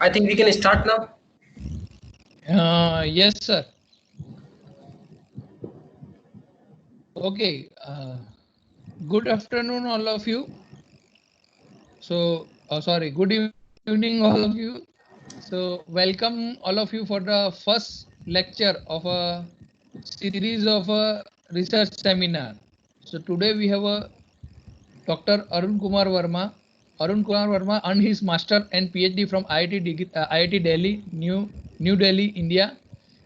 I think we can start now. Yes, sir. Okay. Good afternoon, all of you. So, sorry, good evening, all of you. So, welcome all of you for the first lecture of a series of a research seminar. So, today we have a Dr. Arun Kumar Verma. Arun Kumar Verma earned his master and PhD from IIT Delhi, New Delhi, India.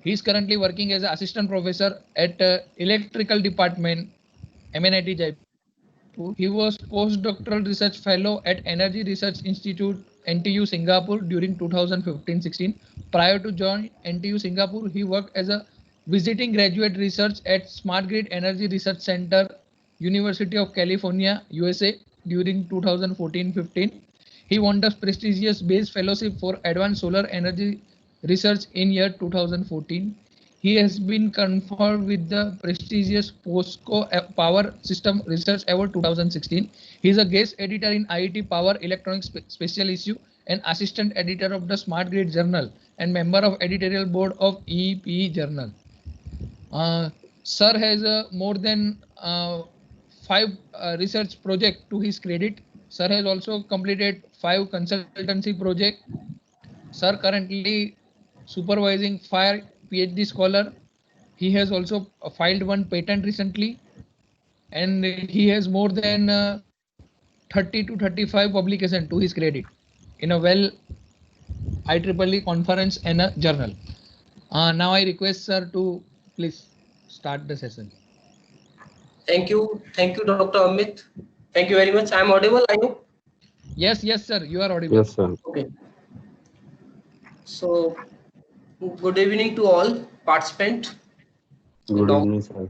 He is currently working as an assistant professor at electrical department, MNIT Jaipur. He was postdoctoral research fellow at Energy Research Institute, NTU Singapore during 2015-16. Prior to joining NTU Singapore, he worked as a visiting graduate research at Smart Grid Energy Research Center, University of California, USA during 2014-15. He won the prestigious Base Fellowship for Advanced Solar Energy Research in year 2014. He has been conferred with the prestigious POSCO Power System Research Award 2016. He is a guest editor in IIT Power Electronics Special Issue and assistant editor of the Smart Grid Journal and member of editorial board of EPE Journal. Sir has more than 5 research projects to his credit. Sir has also completed 5 consultancy projects. Sir currently supervising 5 PhD scholar. He has also filed 1 patent recently, and he has more than 30 to 35 publications to his credit in a well IEEE conference and a journal. Now I request sir to please start the session. Thank you, Dr. Amit. Thank you very much. I am audible, I hope. Yes, sir, you are audible. Yes, sir. Okay. So, good evening to all participants. Good evening, sir.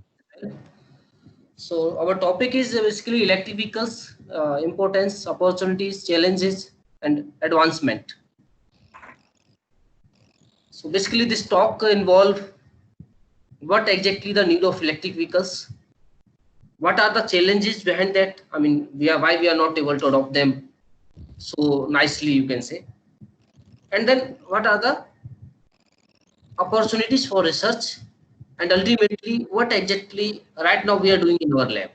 So, our topic is basically electric vehicles, importance, opportunities, challenges, and advancement. So, basically, this talk involve what exactly the need of electric vehicles, what are the challenges behind that. I mean, why we are not able to adopt them so nicely, you can say, and then what are the opportunities for research, and ultimately what exactly right now we are doing in our lab.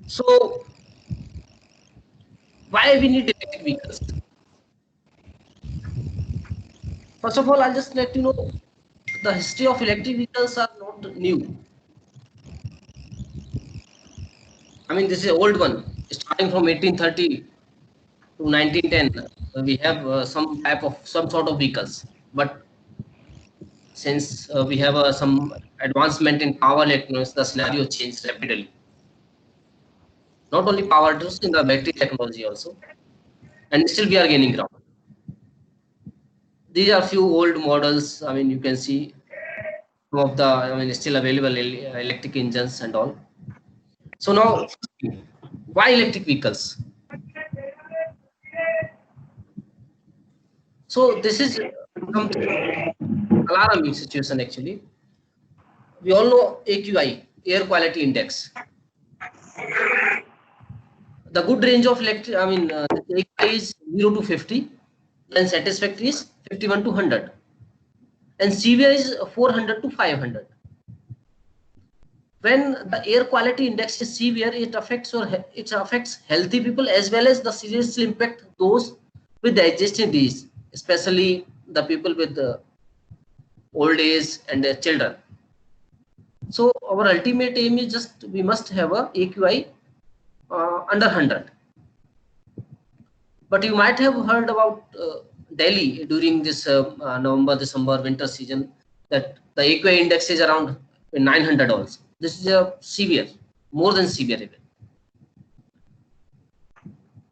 So why we need electric vehicles? First of all, I'll just let you know the history of electric vehicles are not new. I mean, this is an old one, starting from 1830 to 1910. We have some sort of vehicles, but since we have some advancement in power electronics, the scenario changed rapidly. Not only power, just in the battery technology also, and still we are gaining ground. These are few old models. I mean, you can see some of the still available electric engines and all. So now, why electric vehicles? So this is something alarming situation actually. We all know AQI, air quality index. The good range of electric, the AQI is 0 to 50, then satisfactory is 51 to 100, and severe is 400 to 500. When the air quality index is severe, it affects healthy people as well as the seriously impact those with the existing disease, especially the people with the old age and their children. So our ultimate aim is just we must have a AQI under 100. But you might have heard about Delhi during this November-December winter season, that the AQI index is around 900 also. This is a severe, more than severe even.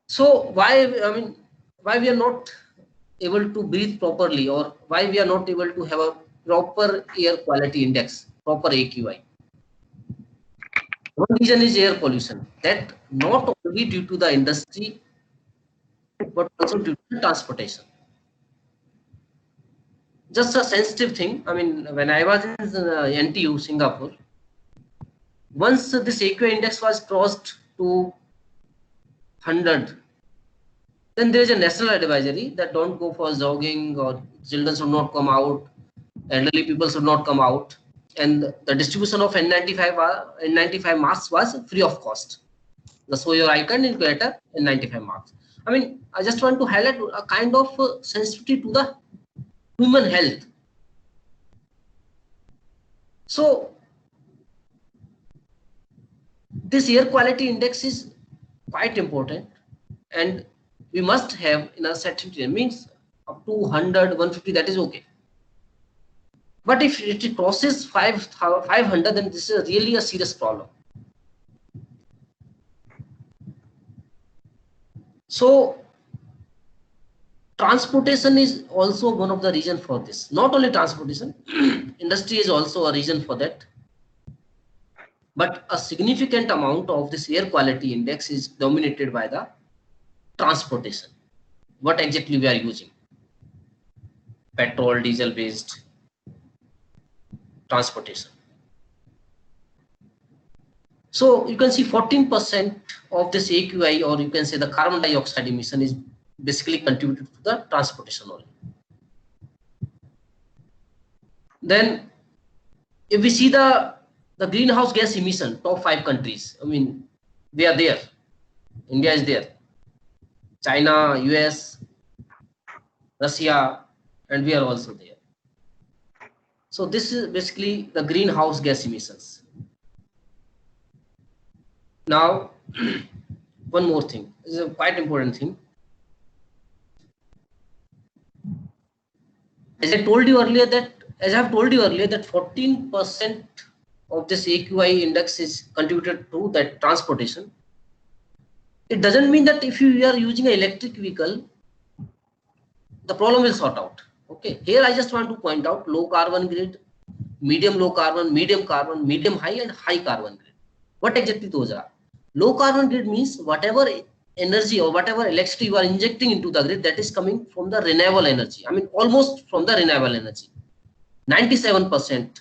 So why we are not able to breathe properly, or why we are not able to have a proper air quality index, proper AQI? One reason is air pollution, that not only due to the industry but also due to transportation. Just a sensitive thing. I mean, when I was in NTU Singapore, once this AQI index was crossed to 100, then there is a national advisory that don't go for jogging, or children should not come out, elderly people should not come out, and the distribution of N95 masks was free of cost. The show your icon in creator N95 masks. I mean, I just want to highlight a kind of sensitivity to the human health. So this air quality index is quite important, and we must have in a certain means up to 100, 150, that is okay. But if it crosses 500, then this is really a serious problem. So transportation is also one of the reasons for this. Not only transportation, industry is also a reason for that. But a significant amount of this air quality index is dominated by the transportation. What exactly we are using? Petrol, diesel based transportation. So you can see 14% of this AQI, or you can say the carbon dioxide emission, is basically contributed to the transportation only. Then if we see the greenhouse gas emission, top 5 countries, I mean, they are there. India is there, China, US, Russia, and we are also there. So this is basically the greenhouse gas emissions. Now, one more thing. This is a quite important thing. As I have told you earlier that 14% of this AQI index is contributed to that transportation. It doesn't mean that if you are using an electric vehicle, the problem will sort out. Okay. Here I just want to point out low carbon grid, medium low carbon, medium high, and high carbon grid. What exactly those are? Low carbon grid means whatever energy or whatever electricity you are injecting into the grid, that is coming from the renewable energy. I mean, almost from the renewable energy. 97%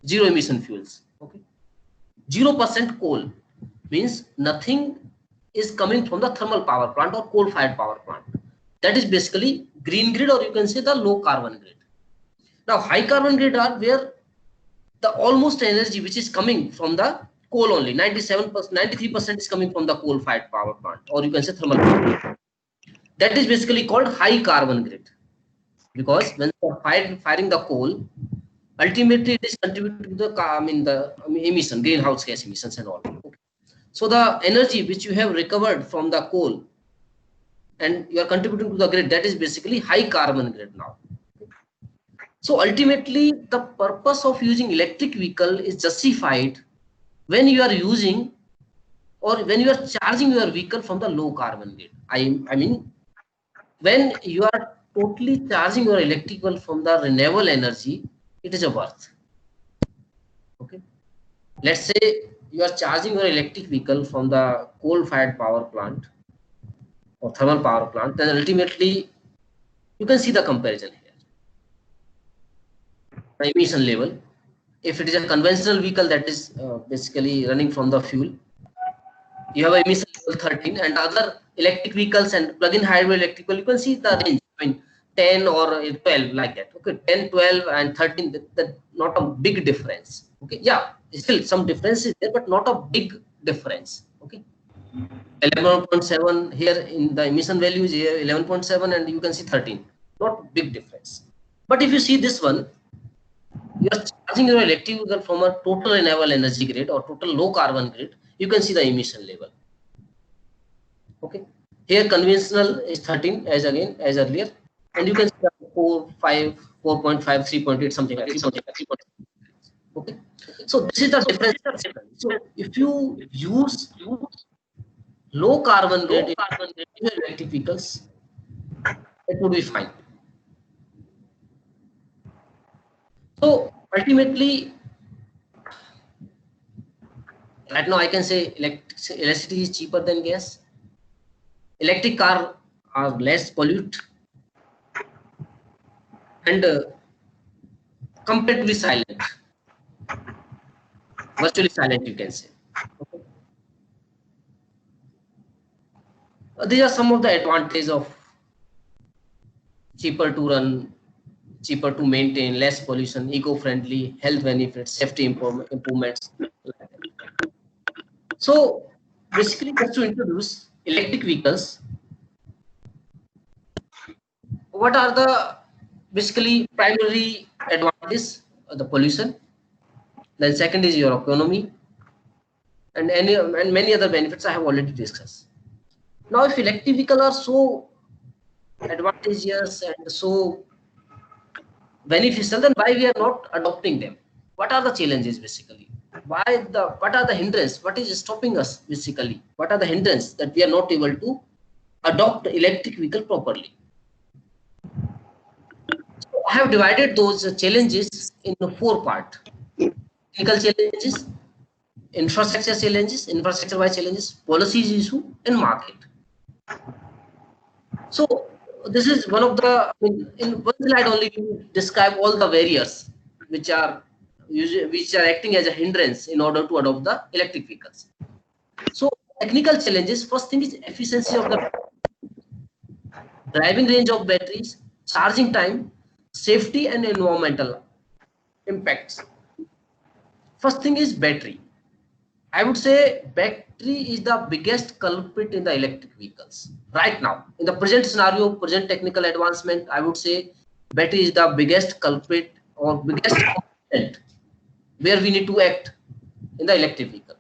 zero emission fuels. Okay. 0% coal means nothing is coming from the thermal power plant or coal fired power plant. That is basically green grid, or you can say the low carbon grid. Now high carbon grid are where the almost energy which is coming from the coal only, 97%, 93% is coming from the coal fired power plant, or you can say thermal power plant. That is basically called high carbon grid, because when you are firing the coal, ultimately it is contributing to the emission, greenhouse gas emissions and all. Okay. So the energy which you have recovered from the coal and you are contributing to the grid, that is basically high carbon grid now. So ultimately the purpose of using electric vehicle is justified when you are using or when you are charging your vehicle from the low carbon grid. I mean, when you are totally charging your electric vehicle from the renewable energy, it is a worth. Okay. Let's say you are charging your electric vehicle from the coal fired power plant or thermal power plant, then ultimately you can see the comparison here. The emission level. If it is a conventional vehicle that is basically running from the fuel, you have emission level 13, and other electric vehicles and plug-in hybrid electric vehicle, you can see the range. I mean, 10 or 12 like that. Okay, 10, 12, and 13. That not a big difference. Okay, yeah, still some difference is there, but not a big difference. Okay, 11.7 here in the emission values here, 11.7, and you can see 13. Not big difference. But if you see this one, you are charging your electric vehicle from a total renewable energy grid or total low carbon grid, you can see the emission level. Okay, here conventional is 13 as earlier, and you can see 4, 5, 4.5, 3.8, something like that. Okay, so this is the difference. So if you use low carbon grid in electric vehicles, it would be fine. So ultimately, right now I can say electricity is cheaper than gas. Electric cars are less pollute and completely silent, virtually silent, you can say. Okay. These are some of the advantages of cheaper to run, cheaper to maintain, less pollution, eco-friendly, health benefits, safety improvements. So basically, just to introduce electric vehicles, what are the basically primary advantages? The pollution. Then second is your economy, and many other benefits I have already discussed. Now, if electric vehicles are so advantageous and so beneficial, then why we are not adopting them? What are the challenges basically? What are the hindrance? What is stopping us basically? What are the hindrance that we are not able to adopt electric vehicle properly? So I have divided those challenges into four parts: technical challenges, infrastructure-wise challenges, policies issue, and market. So this is one of the, I mean, in one slide only we describe all the barriers which are acting as a hindrance in order to adopt the electric vehicles. So technical challenges, first thing is efficiency of the driving range of batteries, charging time, safety and environmental impacts. First thing is battery. I would say battery is the biggest culprit in the electric vehicles right now. In the present scenario, present technical advancement, I would say battery is the biggest culprit or biggest component where we need to act in the electric vehicle.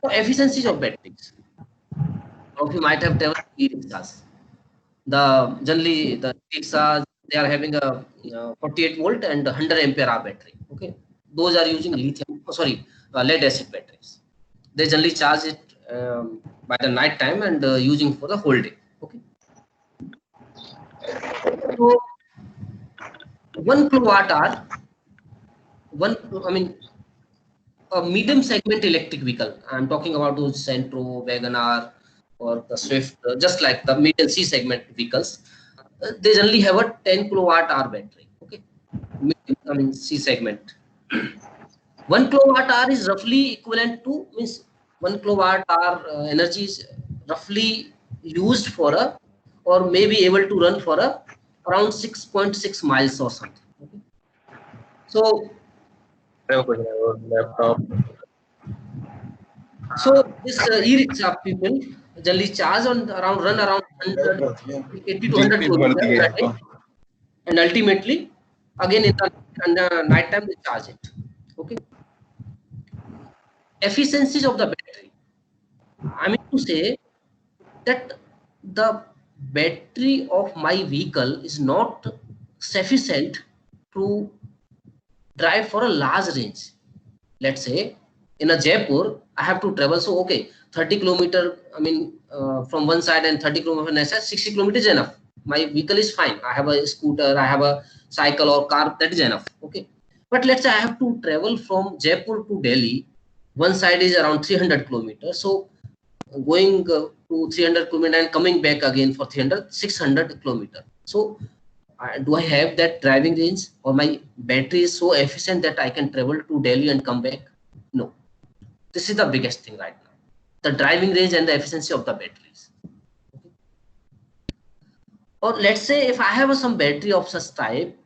So efficiencies of batteries. Or you might have traveled e-rickshaws. Generally the rickshaws, they are having a 48 volt and 100 ampere hour battery. Okay, those are using lead acid batteries. They generally charge it by the night time and using for the whole day. Okay, so 1 kilowatt hour, a medium segment electric vehicle. I'm talking about those Centro, Wagoner, or the Swift, just like the medium C segment vehicles. They generally have a 10 kilowatt hour battery. Okay, C segment. 1 kilowatt hour is roughly equivalent to, means 1 kilowatt hour energy is roughly used for a, or maybe able to run for a around 6.6 miles or something. Okay. So this e-rickshaw people generally charge on run around 80 to 100 kilometers per day, and ultimately again in the night time they charge it. Okay. Efficiencies of the battery. I mean to say that the battery of my vehicle is not sufficient to drive for a large range. Let's say in a Jaipur, I have to travel. So, okay, 30 kilometer, from one side and 30 kilometer from the next side, 60 kilometers is enough. My vehicle is fine. I have a scooter, I have a cycle or car, that is enough. Okay. But let's say I have to travel from Jaipur to Delhi. One side is around 300 kilometers. So, going to 300 kilometers and coming back again for 600 kilometers. So, do I have that driving range, or my battery is so efficient that I can travel to Delhi and come back? No. This is the biggest thing right now. The driving range and the efficiency of the batteries. Okay. Or let's say if I have some battery of such type,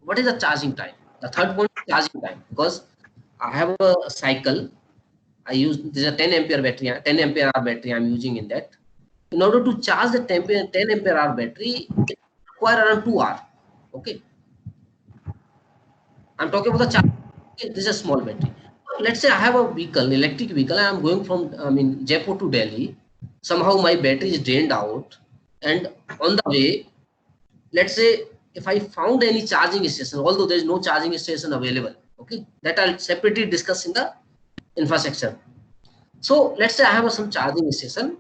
what is the charging time? The third point is charging time, because I have a cycle. I use, this is a 10 ampere battery, 10 ampere hour battery I'm using in that. In order to charge the 10 ampere hour battery, it require around 2 hours. Okay. I'm talking about the charge. Okay, this is a small battery. Let's say I have a vehicle, electric vehicle, and I'm going from Jaipur to Delhi. Somehow my battery is drained out, and on the way, let's say if I found any charging station, although there is no charging station available, okay, that I'll separately discuss in the infrastructure. So let's say I have some charging station.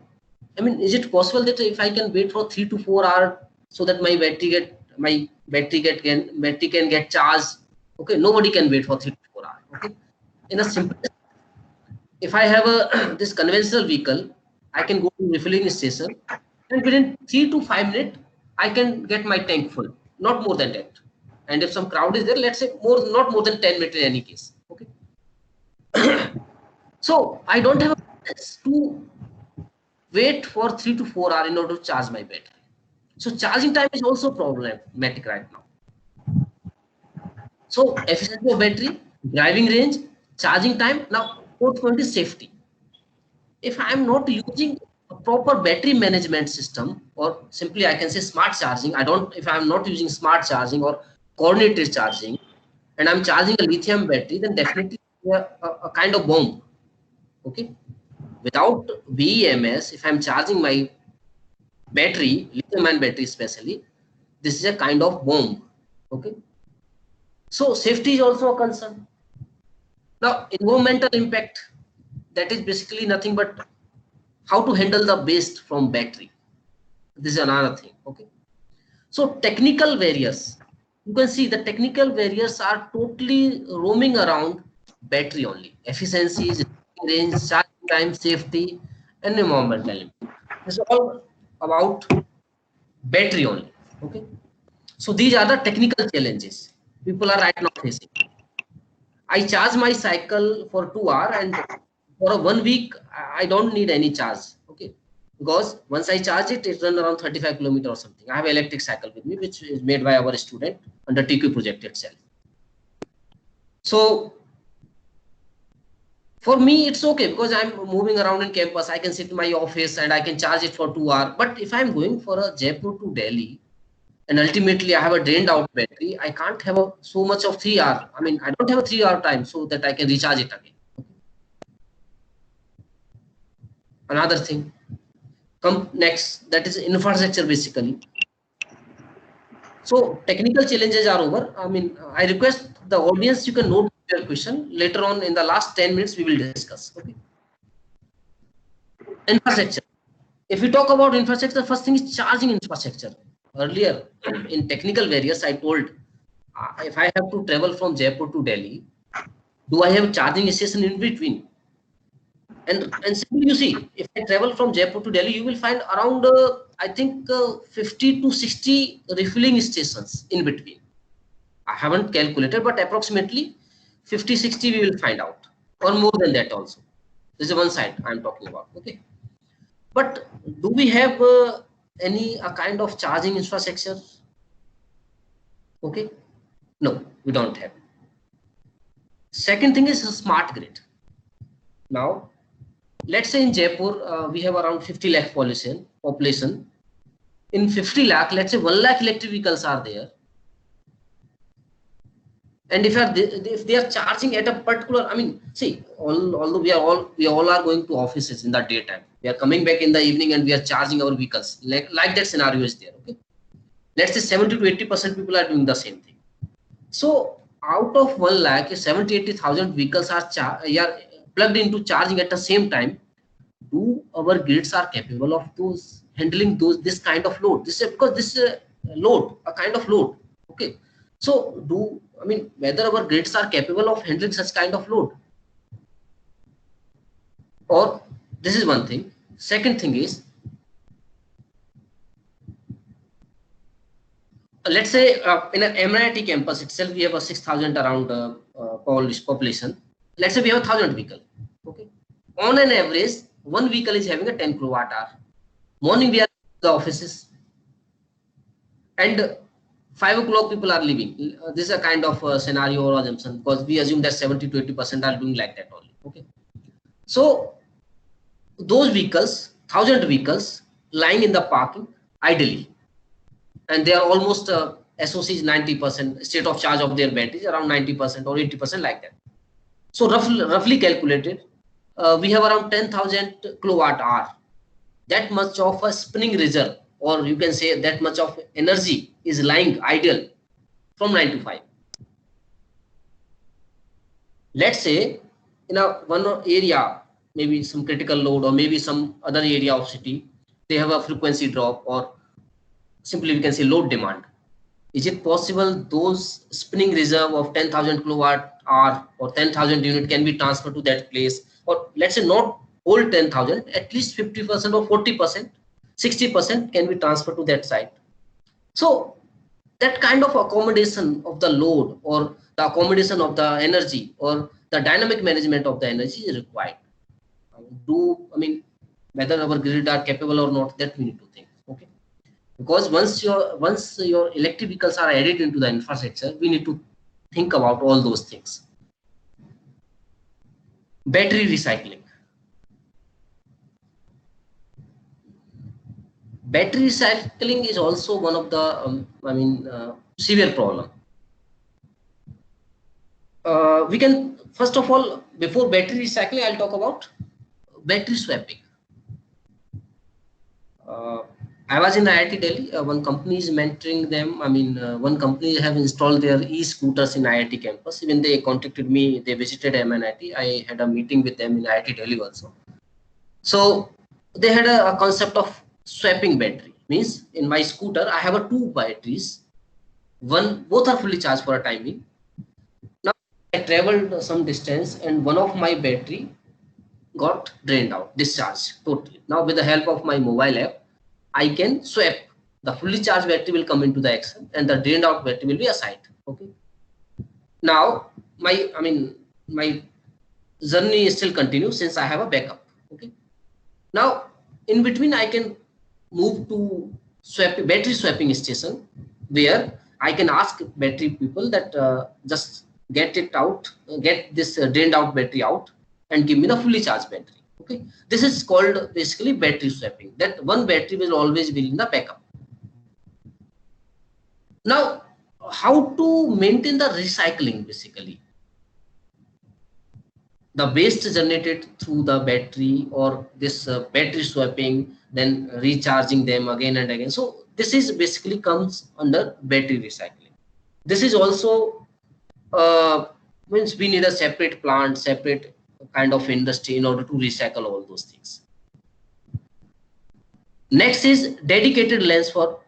I mean, is it possible that if I can wait for 3 to 4 hours so that my battery can get charged? Okay, nobody can wait for 3 to 4 hours. Okay, in a simple, if I have a this conventional vehicle, I can go to refilling station, and within 3 to 5 minutes, I can get my tank full, not more than that. And if some crowd is there, let's say not more than 10 minutes in any case. Okay. So I don't have a to wait for 3 to 4 hours in order to charge my battery. So charging time is also problematic right now. So efficiency of battery, driving range, charging time. Now fourth point is safety. If I am not using a proper battery management system, or simply I can say smart charging, if I am not using smart charging or coordinated charging, and I'm charging a lithium battery, then definitely a kind of bomb. Okay. Without BEMS, if I'm charging my battery, lithium-ion battery especially, this is a kind of bomb. Okay. So safety is also a concern. Now, environmental impact, that is basically nothing but how to handle the waste from battery. This is another thing. Okay. So technical barriers, you can see the technical barriers are totally roaming around battery only. Efficiencies, range, charging time, safety, and environmental impact. It's all about battery only. Okay. So these are the technical challenges people are right now facing. I charge my cycle for 2 hours, and for a 1 week I don't need any charge. Okay, because once I charge it, it runs around 35 kilometers or something. I have an electric cycle with me, which is made by our student under TQ project itself. So for me, it's okay because I'm moving around in campus. I can sit in my office and I can charge it for 2 hours. But if I'm going for a Jaipur to Delhi, and ultimately I have a drained out battery, I can't have so much of 3 hours. I mean, I don't have a 3 hour time so that I can recharge it again. Another thing, come next, that is infrastructure basically. So technical challenges are over. I mean, I request the audience, you can note your question. Later on in the last 10 minutes, we will discuss. Okay. Infrastructure. If we talk about infrastructure, the first thing is charging infrastructure. Earlier in technical barriers, I told if I have to travel from Jaipur to Delhi, do I have a charging station in between? And simply you see, if I travel from Jaipur to Delhi, you will find around I think 50 to 60 refilling stations in between. I haven't calculated, but approximately 50, 60 we will find out, or more than that also. This is one side I'm talking about. Okay. But do we have any kind of charging infrastructure? Okay. No, we don't have. Second thing is a smart grid. Now, let's say in Jaipur, we have around 50 lakh population. In 50 lakh, let's say 1 lakh electric vehicles are there. And if they are charging at a particular, I mean, see, although we all are going to offices in the daytime, we are coming back in the evening and we are charging our vehicles. Like that scenario is there. Okay. Let's say 70 to 80% people are doing the same thing. So out of 1 lakh, 70,000-80,000 vehicles are plugged into charging at the same time. Do our grids are capable of handling this kind of load? This is because this is a load, a kind of load. Okay. So whether our grids are capable of handling such kind of load? Or this is one thing. Second thing is, let's say in an MIT campus itself, we have a 6,000 around population. Let's say we have 1,000 vehicles. Okay. On an average, one vehicle is having a 10 kilowatt hour. Morning we are in the offices, and 5 o'clock people are leaving. This is a kind of scenario or assumption, because we assume that 70 to 80% are doing like that only. Okay. So those vehicles, 1,000 vehicles lying in the parking idly, and they are almost SOC is 90%, state of charge of their batteries around 90% or 80% like that. So roughly calculated, we have around 10,000 kilowatt hour. That much of a spinning reserve, or you can say that much of energy is lying idle from 9 to 5. Let's say in one area, maybe some critical load, or maybe some other area of city, they have a frequency drop, or simply we can say load demand. Is it possible those spinning reserve of 10,000 kilowatt hour or 10,000 unit can be transferred to that place? Or let's say not all 10,000, at least 50% or 40%, 60% can be transferred to that site. So that kind of accommodation of the load, or the accommodation of the whether our grid are capable or not, that we need to think. Okay, because once your electric vehicles are added into the infrastructure, we need to think about all those things. Battery recycling. Battery recycling is also one of the severe problem. We can, first of all, before battery recycling, I'll talk about battery swapping. I was in IIT Delhi. One company is mentoring them. One company have installed their e-scooters in IIT campus. Even they contacted me. They visited MNIT. I had a meeting with them in IIT Delhi also. So they had a concept of swapping battery. Means in my scooter, I have a two batteries. Both are fully charged for a timing. Now I traveled some distance and one of my battery got drained out, discharged totally. Now with the help of my mobile app, I can swap. The fully charged battery will come into the action and the drained out battery will be assigned. Okay. Now my journey still continues since I have a backup. Okay. Now in between I can move to battery swapping station where I can ask battery people that just get this drained out battery out and give me the fully charged battery. Okay, this is called basically battery swapping. That one battery will always be in the backup. Now, how to maintain the recycling? Basically, the waste generated through the battery or this battery swapping, then recharging them again and again. So this is basically comes under battery recycling. This is also means we need a separate plant, separate kind of industry in order to recycle all those things. Next is dedicated lanes for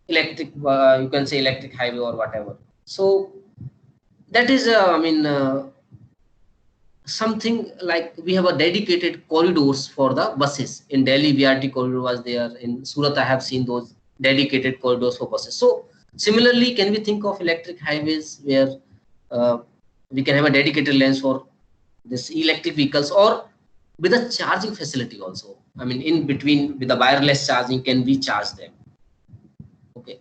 electric, you can say electric highway or whatever. So that is something like we have a dedicated corridors for the buses. In Delhi, VRT corridor was there. In Surat, I have seen those dedicated corridors for buses. So similarly, can we think of electric highways where we can have a dedicated lanes for this electric vehicles, or with a charging facility also? In between with the wireless charging, can we charge them? Okay,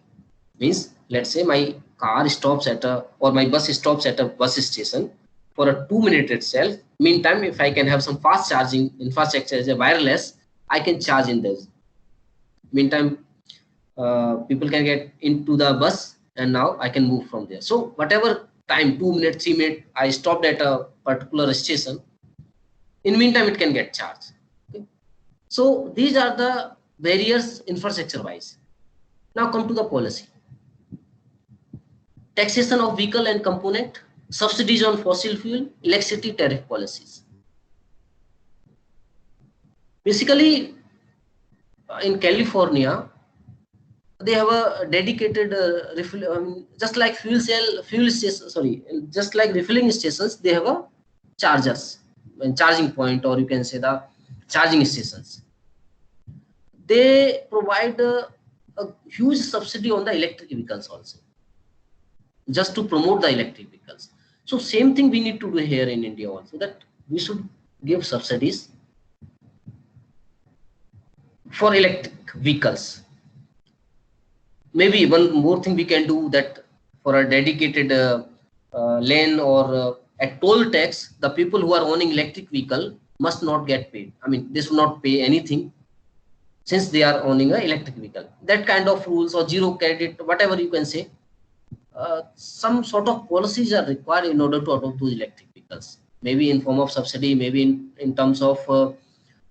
means let's say my car stops at or my bus stops at a bus station for a 2 minute itself. Meantime, if I can have some fast charging infrastructure as a wireless, I can charge in this. Meantime, people can get into the bus and now I can move from there. So whatever time, 2 minutes, 3 minutes, I stopped at a particular station, in meantime it can get charged. Okay. So these are the barriers infrastructure wise. Now come to the policy. Taxation of vehicle and component, subsidies on fossil fuel, electricity tariff policies. Basically, in California, they have a dedicated just like just like refilling stations, they have a chargers and charging point, or you can say the charging stations. They provide a huge subsidy on the electric vehicles also, just to promote the electric vehicles. So same thing we need to do here in India also, that we should give subsidies for electric vehicles. Maybe one more thing we can do, that for a dedicated lane or at toll tax, the people who are owning electric vehicle must not get paid. They should not pay anything since they are owning an electric vehicle. That kind of rules, or zero credit, whatever you can say, some sort of policies are required in order to adopt those electric vehicles. Maybe in form of subsidy, maybe in terms of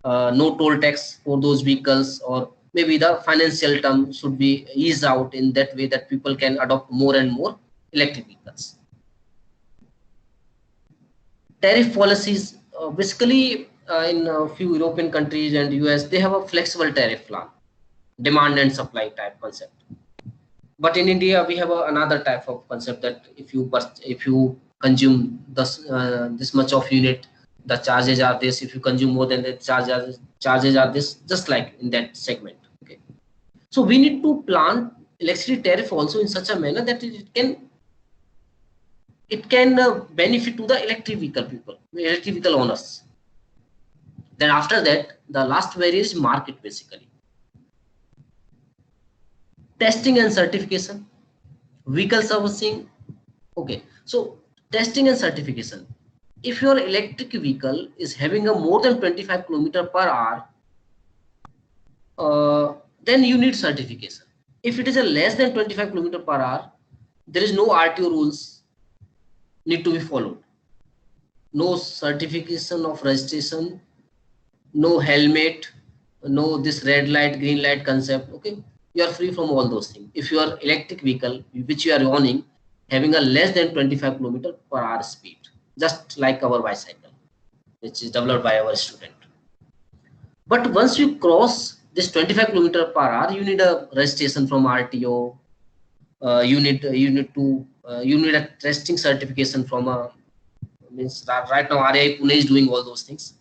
no toll tax for those vehicles, or maybe the financial term should be eased out in that way that people can adopt more and more electric vehicles. Tariff policies, basically in a few European countries and US, they have a flexible tariff plan, demand and supply type concept. But in India, we have another type of concept, that if you consume this much of unit, the charges are this. If you consume more than the charges are this, just like in that segment. Okay. So we need to plan electricity tariff also in such a manner that it can benefit to the electric vehicle people, electric vehicle owners. Then after that, the last barrier is market basically. Testing and certification, vehicle servicing. Okay, so testing and certification. If your electric vehicle is having a more than 25 km per hour, then you need certification. If it is a less than 25 km per hour, there is no RTO rules need to be followed. No certification of registration, no helmet, no this red light, green light concept. Okay, you are free from all those things. If your electric vehicle, which you are owning, having a less than 25 km per hour speed, just like our bicycle, which is developed by our student. But once you cross this 25 km per hour, you need a registration from RTO. You need a testing certification from a, means right now RAI Pune is doing all those things.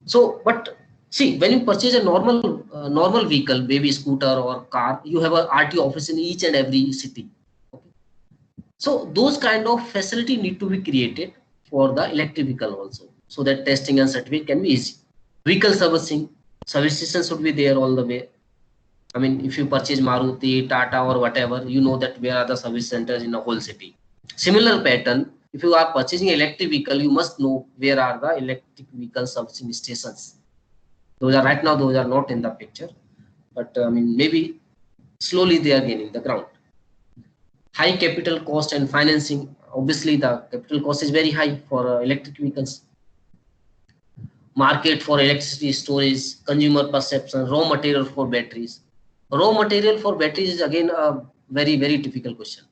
So, but see, when you purchase a normal vehicle, maybe scooter or car, you have a RTO office in each and every city. Okay. So those kind of facility need to be created for the electric vehicle also, so that testing and certificate can be easy. Vehicle servicing, service station should be there all the way. I mean, if you purchase Maruti, Tata or whatever, you know that where are the service centers in a whole city. Similar pattern, if you are purchasing electric vehicle, you must know where are the electric vehicle servicing stations. Those are right now, those are not in the picture, but I mean, maybe slowly they are gaining the ground. High capital cost and financing. Obviously, the capital cost is very high for electric vehicles. Market for electricity storage, consumer perception, raw material for batteries. Raw material for batteries is again a very, very difficult question.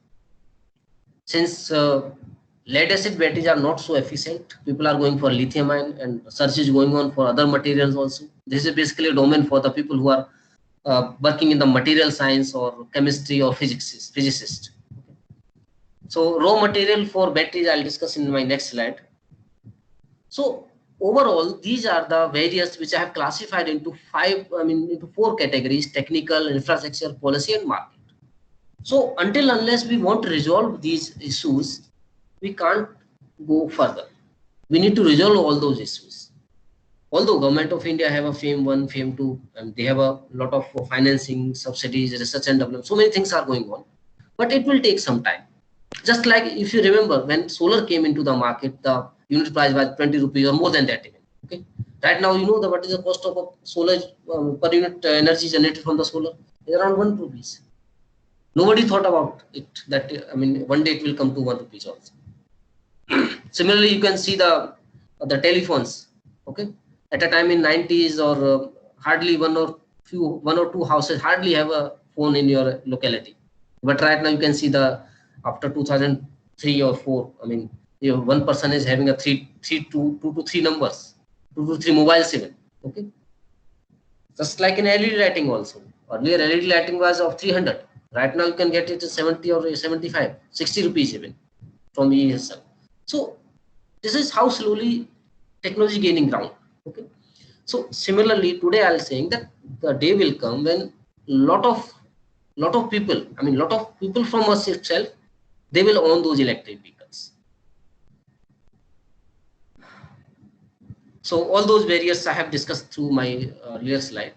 Since lead acid batteries are not so efficient, people are going for lithium ion, and search is going on for other materials also. This is basically a domain for the people who are working in the material science or chemistry or physicist. So raw material for batteries I'll discuss in my next slide. So overall, these are the various which I have classified into into 4 categories: technical, infrastructure, policy, and market. So until unless we want to resolve these issues, we can't go further. We need to resolve all those issues. Although Government of India have a FAME 1, FAME 2, and they have a lot of financing, subsidies, research and development. So many things are going on, but it will take some time. Just like if you remember, when solar came into the market, the unit price was 20 rupees or more than that even. Okay, right now you know what is the cost of a solar per unit energy generated from the solar is around 1 rupees. Nobody thought about it that I mean one day it will come to 1 rupees also. Similarly, you can see the telephones. Okay, at a time in 90s or hardly one or two houses hardly have a phone in your locality. But right now you can see the after 2003 or 4, I mean, one person is having a two to three numbers, 2 to 3 mobiles even. Okay, just like in LED lighting also. Earlier LED lighting was of 300. Right now you can get it to 70 or 75, 60 rupees even from ESL. So this is how slowly technology gaining ground. Okay, so similarly today I'll saying that the day will come when lot of people, I mean lot of people from us itself, they will own those electric vehicles. So all those barriers I have discussed through my earlier slide.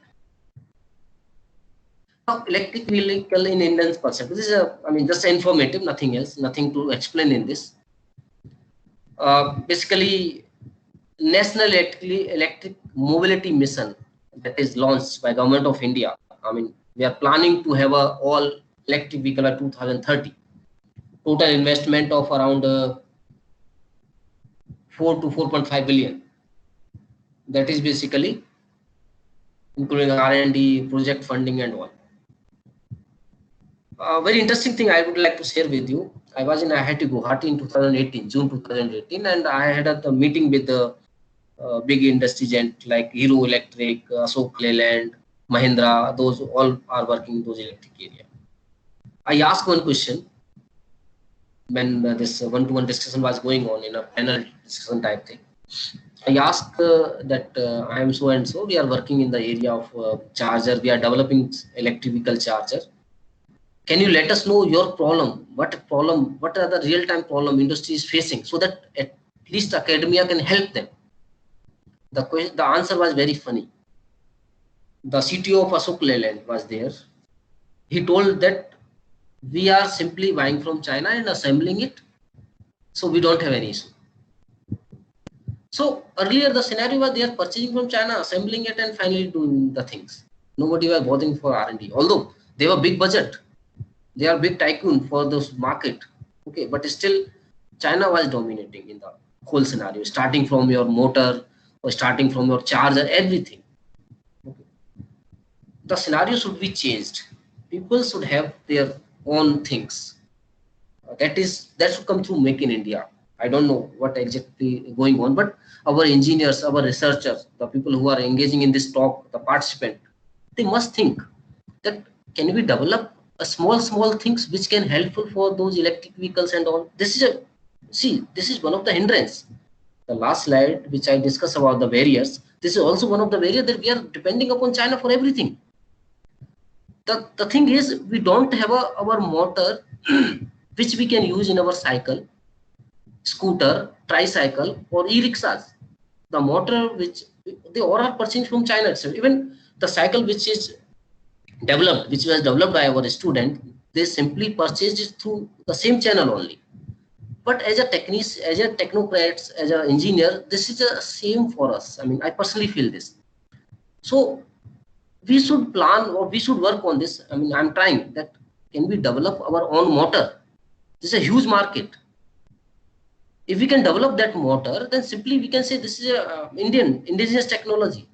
Now, electric vehicle in Indian's perspective. This is just informative, nothing else, nothing to explain in this. Basically, National Electric Mobility Mission that is launched by Government of India. I mean, we are planning to have a all electric vehicle by 2030. Total investment of around 4 to 4.5 billion. That is basically including R&D, project funding and all. Very interesting thing I would like to share with you. I was in IIT Guwahati in 2018, June 2018, and I had a meeting with the big industry giant like Hero Electric, Ashok Leyland, Mahindra. Those all are working in those electric area. I asked one question when this one-to-one discussion was going on in a panel discussion type thing. I asked that I am so and so. We are working in the area of charger. We are developing electric vehicle charger. Can you let us know your problem? What are the real-time problem industry is facing, so that at least academia can help them? The answer was very funny. The CTO of Ashok Leyland was there. He told that we are simply buying from China and assembling it, so we don't have any issue. So earlier the scenario was they are purchasing from China, assembling it, and finally doing the things. Nobody was bothering for R&D, although they have a big budget. They are big tycoon for this market. Okay, but still China was dominating in the whole scenario, starting from your motor or starting from your charger, everything. Okay. The scenario should be changed. People should have their own things. That should come through Make in India. I don't know what exactly going on, but our engineers, our researchers, the people who are engaging in this talk, the participant, they must think that can we develop a small things which can helpful for those electric vehicles and all. This is one of the hindrance. The last slide which I discussed about the barriers, this is also one of the barriers that we are depending upon China for everything. The thing is, we don't have our motor which we can use in our cycle, scooter, tricycle, or e-rickshaws. The motor which they all are purchasing from China itself. Even the cycle which was developed by our student, they simply purchased it through the same channel only. But as a technician, as a technocrat, as an engineer, this is the same for us. I mean, I personally feel this. So we should plan or we should work on this. I mean, I'm trying that can we develop our own motor? This is a huge market. If we can develop that motor, then simply we can say this is a indigenous technology,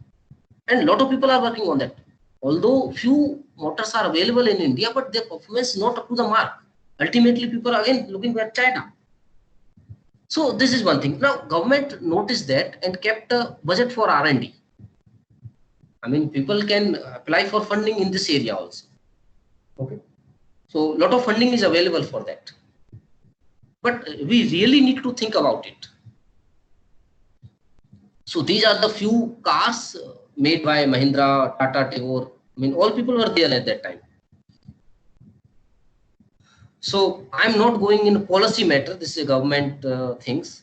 and a lot of people are working on that. Although few motors are available in India, but their performance is not up to the mark. Ultimately, people are again looking at China. So this is one thing. Now, government noticed that and kept a budget for R&D. I mean, people can apply for funding in this area also. Okay. So a lot of funding is available for that. But we really need to think about it. So these are the few cars made by Mahindra, Tata, Tagore. I mean, all people were there at that time. So I'm not going in policy matter. This is government things.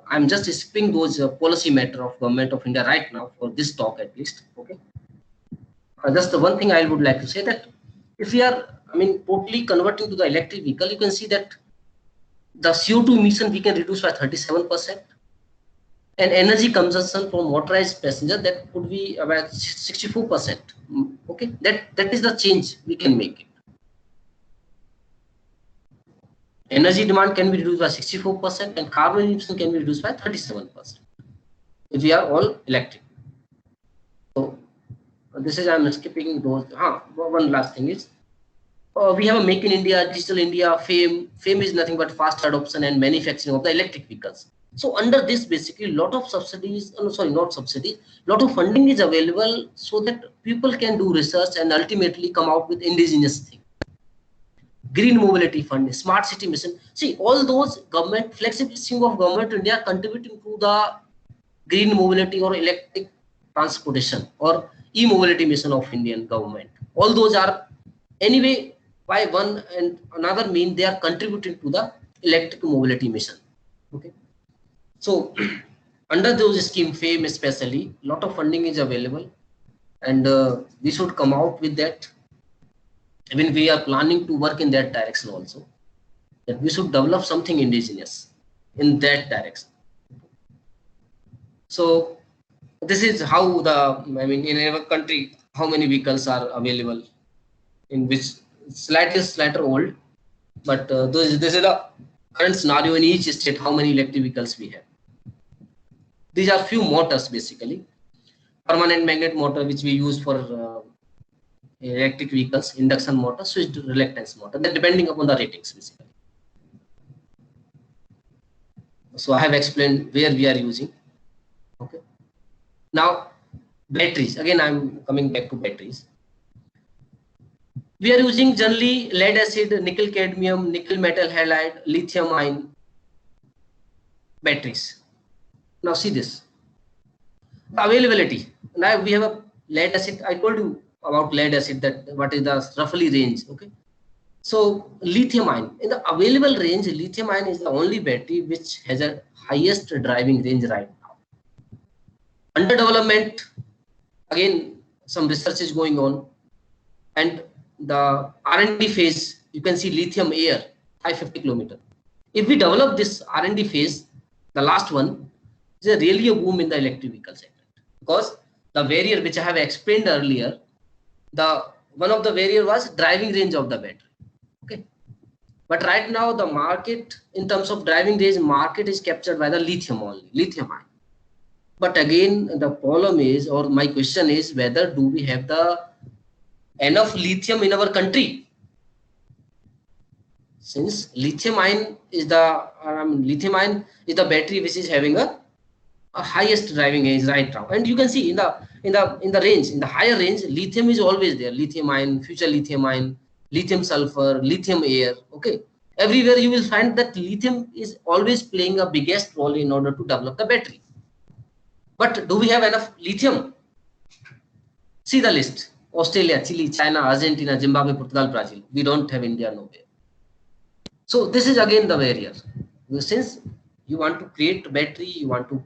I'm just skipping those policy matter of government of India right now for this talk at least. Okay. Just the one thing I would like to say that if we are, I mean, totally converting to the electric vehicle, you can see that the CO2 emission we can reduce by 37%, and energy consumption from motorized passenger that could be about 64%. Okay, that is the change we can make it. Energy demand can be reduced by 64%, and carbon emission can be reduced by 37% if we are all electric. So this is, I'm skipping those. One last thing is we have a Make in India, Digital India, FAME. FAME is nothing but fast adoption and manufacturing of the electric vehicles. So under this, basically, a lot of subsidies, not subsidies, lot of funding is available so that people can do research and ultimately come out with indigenous things. Green Mobility Fund, Smart City Mission. See, all those government, flexible scheme of government India are contributing to the green mobility or electric transportation or e-mobility mission of Indian government. All those are anyway by one and another mean they are contributing to the electric mobility mission. Okay. So under those scheme, FAME especially, lot of funding is available, and we should come out with that. I mean, we are planning to work in that direction also, that we should develop something indigenous in that direction. So this is how in our country, how many vehicles are available, in which slightly old, but this is the current scenario in each state, how many electric vehicles we have. These are few motors basically. Permanent magnet motor, which we use for electric vehicles, induction motor, switched reluctance motor, then depending upon the ratings basically. So I have explained where we are using. Okay. Now batteries, again I'm coming back to batteries. We are using generally lead acid, nickel cadmium, nickel metal halide, lithium ion batteries. Now see this, the availability. Now we have a lead acid. I told you about lead acid, that what is the roughly range. Okay. So lithium ion, in the available range, lithium ion is the only battery which has a highest driving range right now. Under development, again, some research is going on, and the R&D phase, you can see lithium air, 550 kilometer. If we develop this R&D phase, the last one, is really a boom in the electric vehicle segment, because the barrier which I have explained earlier, the one of the barrier was driving range of the battery. Okay, but right now the market in terms of driving range, market is captured by the lithium only, lithium ion. But again, the problem is, or my question is, whether do we have the enough lithium in our country? Since lithium ion is the battery which is having a highest driving range right now, and you can see in the range, in the higher range, lithium is always there. Lithium ion, future lithium ion, lithium sulfur, lithium air. Okay, everywhere you will find that lithium is always playing a biggest role in order to develop the battery. But do we have enough lithium? See the list: Australia, Chile, China, Argentina, Zimbabwe, Portugal, Brazil. We don't have India nowhere. So this is again the barrier. Since you want to create battery, you want to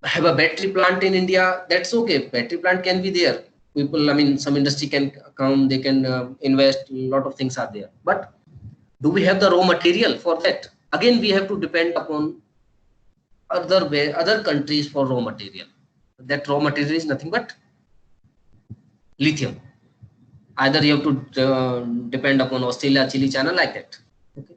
have a battery plant in India, that's okay. Battery plant can be there. People, some industry can come, they can invest, a lot of things are there. But do we have the raw material for that? Again, we have to depend upon other countries for raw material. That raw material is nothing but lithium. Either you have to depend upon Australia, Chile, China, like that. Okay.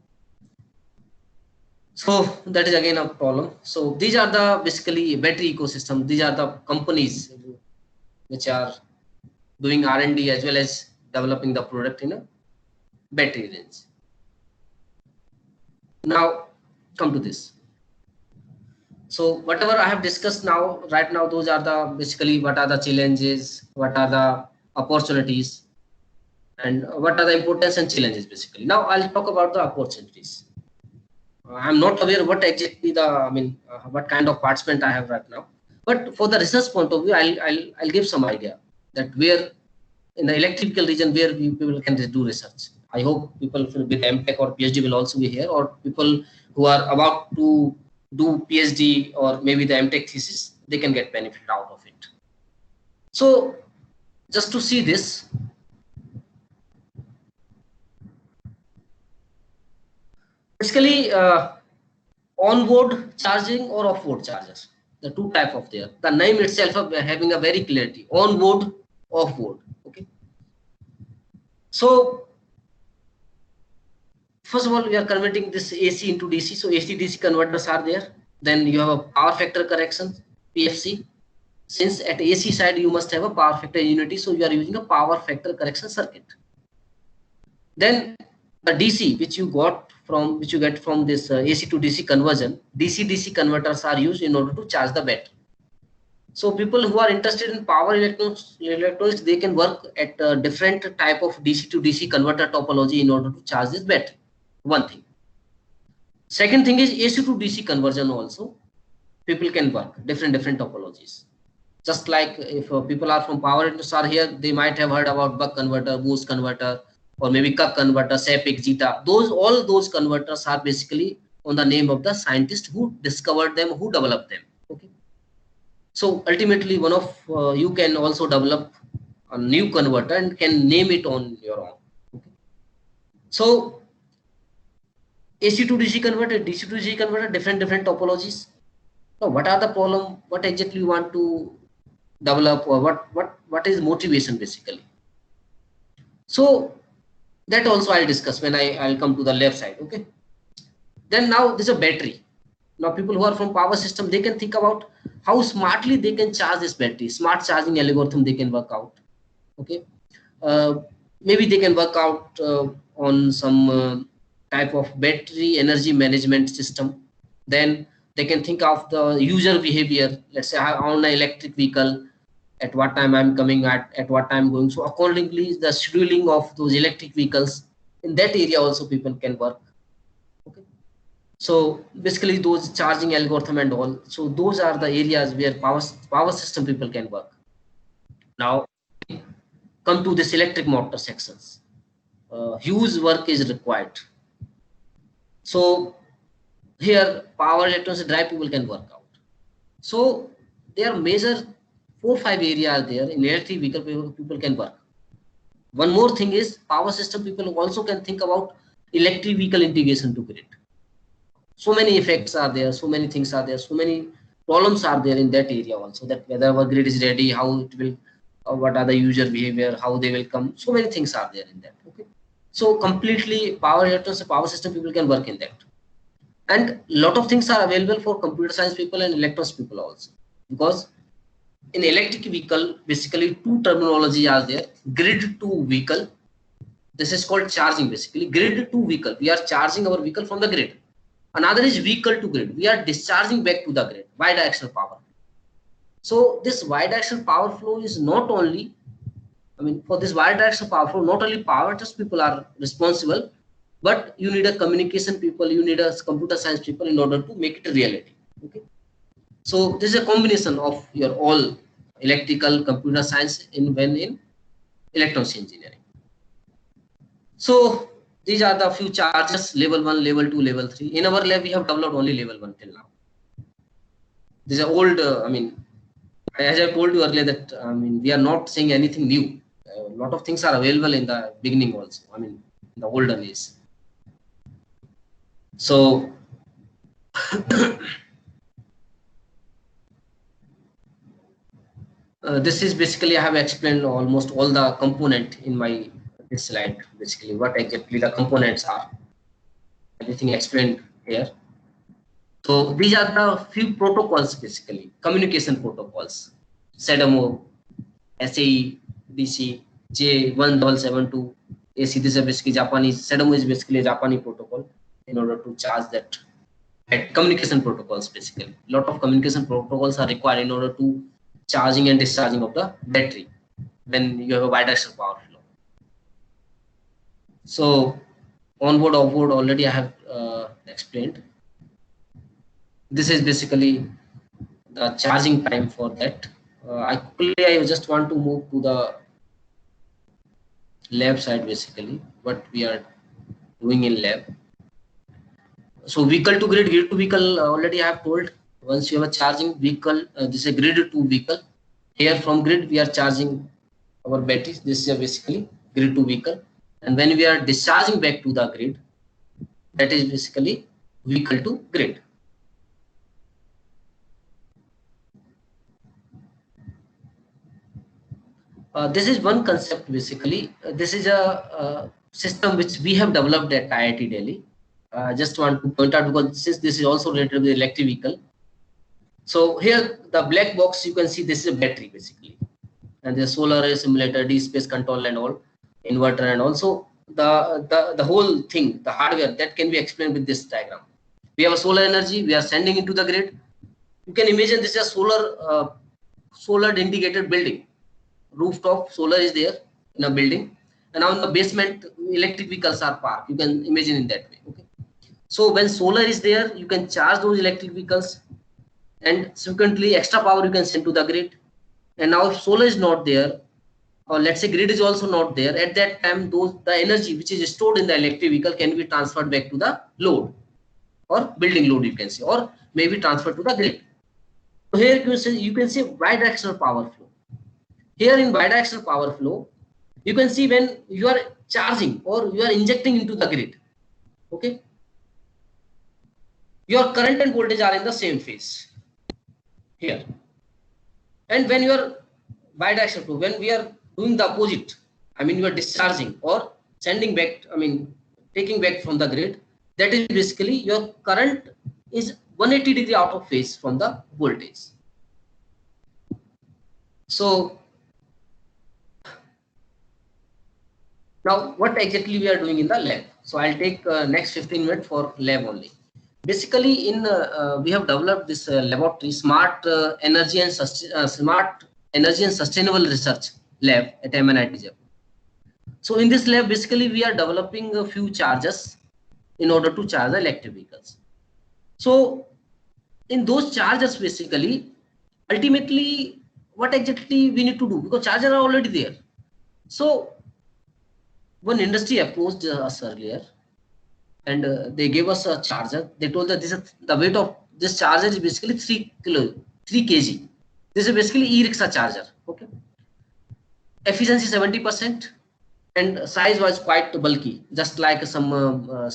So that is again a problem. So these are the basically battery ecosystem. These are the companies which are doing R&D as well as developing the product in a battery range. Now come to this. So whatever I have discussed now, right now, those are the basically what are the challenges, what are the opportunities, and what are the importance and challenges basically. Now I'll talk about the opportunities. I'm not aware what exactly what kind of participant I have right now, but for the research point of view, I'll give some idea that where in the electrical region where people can do research. I hope people with MTech or PhD will also be here, or people who are about to do PhD or maybe the MTech thesis, they can get benefit out of it. So just to see this, basically on-board charging or off-board chargers, the two type of there. The name itself of having a very clarity: on-board, off-board. Okay. So first of all, we are converting this AC into DC. So AC DC converters are there. Then you have a power factor correction, PFC. Since at AC side you must have a power factor unity, so you are using a power factor correction circuit. Then the DC which you get from this AC to DC conversion, DC converters are used in order to charge the battery. So people who are interested in power electronics, they can work at a different type of DC to DC converter topology in order to charge this battery. One thing. Second thing is AC to DC conversion also. People can work different topologies. Just like if people are from power electronics are here, they might have heard about buck converter, boost converter, or maybe cup converter, SEPIC, Zeta. All those converters are basically on the name of the scientist who discovered them, who developed them. Okay. So ultimately, one of you can also develop a new converter and can name it on your own. Okay. So AC to DC converter, DC to DC converter, different topologies. So what are the problem? What exactly you want to develop, or what is motivation basically? So that also I'll discuss when I'll come to the left side. Okay. Then now there's a battery. Now people who are from power system, they can think about how smartly they can charge this battery. Smart charging algorithm they can work out. Okay. Maybe they can work out on some type of battery energy management system. Then they can think of the user behavior. Let's say I own an electric vehicle, at what time I'm coming, at what time going. So accordingly, the scheduling of those electric vehicles, in that area also people can work. Okay. So basically those charging algorithm and all. So those are the areas where power system people can work. Now come to this electric motor sections. Huge work is required. So here power electronics drive people can work out. So there are major 4-5 areas there in electric vehicle people can work. One more thing is power system people also can think about electric vehicle integration to grid. So many effects are there, so many things are there, so many problems are there in that area also, that whether our grid is ready, how it will, what are the user behavior, how they will come, so many things are there in that. Okay, so completely power electrons, power system people can work in that, and lot of things are available for computer science people and electronics people also, because in electric vehicle basically two terminology are there: grid to vehicle. This is called charging. Basically grid to vehicle, we are charging our vehicle from the grid. Another is vehicle to grid, we are discharging back to the grid, bidirectional power. So this bidirectional power flow is not only, I mean, for this bidirectional power flow, not only power just people are responsible, but you need a communication people, you need a computer science people in order to make it a reality. Okay, so this is a combination of your all electrical, computer science in electronics engineering. So these are the few charges: level 1, level 2, level 3. In our lab we have developed only level 1 till now. These are old, I mean, as I told you earlier that, I mean, we are not saying anything new. A lot of things are available in the beginning also, I mean, in the olden days. So this is basically, I have explained almost all the component in my this slide, basically what exactly the components are, everything explained here. So these are the few protocols, basically communication protocols: SEDMO, SAE, DC, J1772, AC. This is basically Japanese. SEDMO is basically a Japanese protocol in order to charge that. Communication protocols, basically a lot of communication protocols are required in order to charging and discharging of the battery when you have a bidirectional power flow. So onboard, offboard already I have explained. This is basically the charging time for that. I just want to move to the lab side, basically what we are doing in lab. So vehicle to grid, grid to vehicle, already I have told. Once you have a charging vehicle, this is a grid to vehicle. Here from grid we are charging our batteries. This is basically grid to vehicle, and when we are discharging back to the grid, that is basically vehicle to grid. This is one concept, basically. This is a system which we have developed at IIT Delhi. Just want to point out, because since this is also related with electric vehicle. So here the black box, you can see this is a battery basically, and the solar array simulator, DSpace control and all, inverter, and also the whole thing, the hardware, that can be explained with this diagram. We have a solar energy, we are sending into the grid. You can imagine this is a solar indicated building. Rooftop solar is there in a building, and now in the basement electric vehicles are parked. You can imagine in that way. Okay, so when solar is there, you can charge those electric vehicles, and subsequently extra power you can send to the grid. And now if solar is not there, or let's say grid is also not there, at that time the energy which is stored in the electric vehicle can be transferred back to the load, or building load, you can say, or maybe transferred to the grid. So here you can see bidirectional power flow. Here in bidirectional power flow, you can see when you are charging or you are injecting into the grid, okay, your current and voltage are in the same phase here. And when you are bidirectional flow, when we are doing the opposite, I mean, you are discharging or sending back, I mean, taking back from the grid, that is basically your current is 180 degree out of phase from the voltage. So now what exactly we are doing in the lab? So I'll take next 15 minutes for lab only. Basically we have developed this laboratory, smart energy and sustainable research lab at MNIT Jaipur. So in this lab, basically we are developing a few chargers in order to charge the electric vehicles. So in those chargers, basically, ultimately what exactly we need to do, because chargers are already there. So one industry approached us earlier, and they gave us a charger. They told that this is the weight of this charger is basically 3 kg. This This is basically e-rickshaw charger. Okay, efficiency 70%, and size was quite bulky, just like some